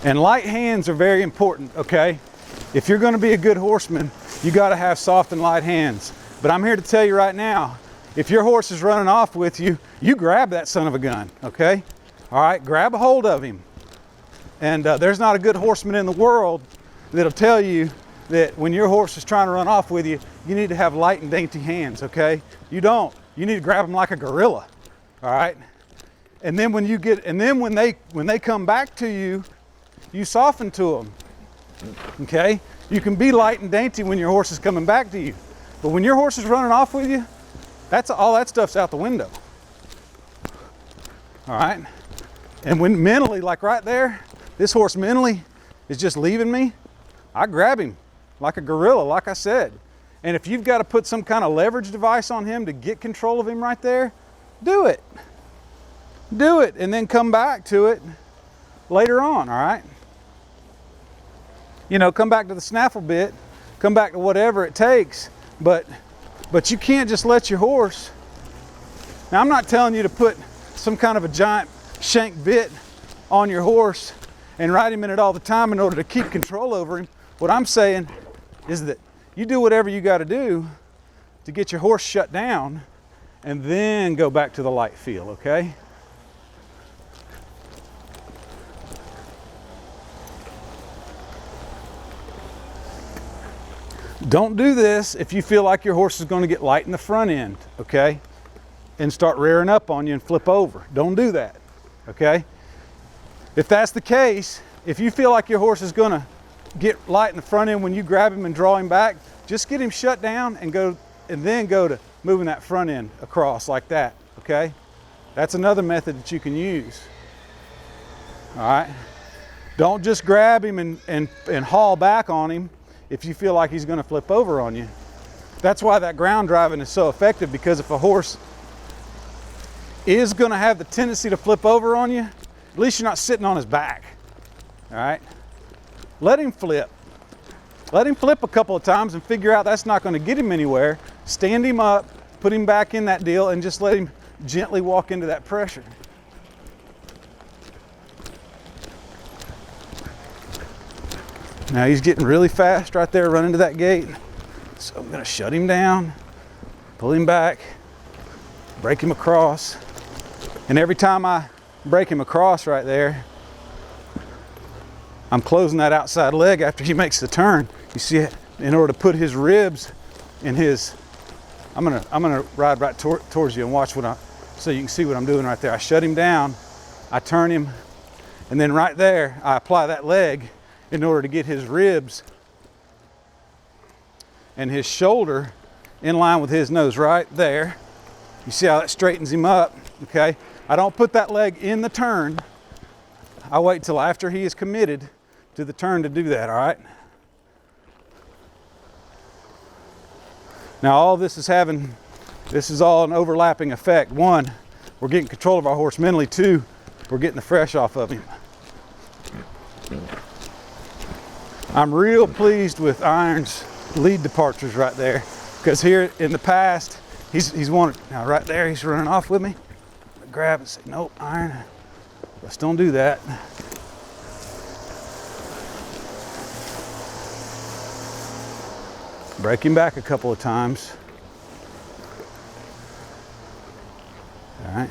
And light hands are very important, okay? If you're gonna be a good horseman, you gotta have soft and light hands. But I'm here to tell you right now, if your horse is running off with you, you grab that son of a gun, okay? All right, grab a hold of him. And there's not a good horseman in the world that'll tell you that when your horse is trying to run off with you, you need to have light and dainty hands, okay? You don't. You need to grab them like a gorilla, all right? And then when they come back to you, you soften to them, okay? You can be light and dainty when your horse is coming back to you. But when your horse is running off with you, all that stuff's out the window, all right? And when mentally, like right there, this horse mentally is just leaving me, I grab him like a gorilla, like I said. And if you've got to put some kind of leverage device on him to get control of him right there, do it. Do it, and then come back to it later on, all right? You know, come back to the snaffle bit, come back to whatever it takes, but you can't just let your horse. Now, I'm not telling you to put some kind of a giant shank bit on your horse and ride him in it all the time in order to keep control over him. What I'm saying is that you do whatever you got to do to get your horse shut down and then go back to the light feel, okay? Don't do this if you feel like your horse is going to get light in the front end, okay? And start rearing up on you and flip over. Don't do that, okay? If that's the case, if you feel like your horse is going to get light in the front end when you grab him and draw him back, just get him shut down and then go to moving that front end across like that, okay? That's another method that you can use, all right? Don't just grab him and haul back on him if you feel like he's going to flip over on you. That's why that ground driving is so effective, because if a horse is going to have the tendency to flip over on you, at least you're not sitting on his back, all right? Let him flip. Let him flip a couple of times and figure out that's not going to get him anywhere. Stand him up, put him back in that deal, and just let him gently walk into that pressure. Now he's getting really fast right there, running to that gate. So I'm going to shut him down, pull him back, break him across. And every time I break him across right there, I'm closing that outside leg after he makes the turn. You see it? In order to put his ribs in his, I'm gonna ride right towards you and watch so you can see what I'm doing right there. I shut him down, I turn him, and then right there, I apply that leg in order to get his ribs and his shoulder in line with his nose right there. You see how that straightens him up, okay? I don't put that leg in the turn. I wait till after he is committed to the turn to do that, all right? Now all this is all an overlapping effect. One, we're getting control of our horse mentally. Two, we're getting the fresh off of him. I'm real pleased with Iron's lead departures right there, because here in the past, he's wanted, now right there, he's running off with me. I grab and say, nope, Iron, let's don't do that. Break him back a couple of times. All right.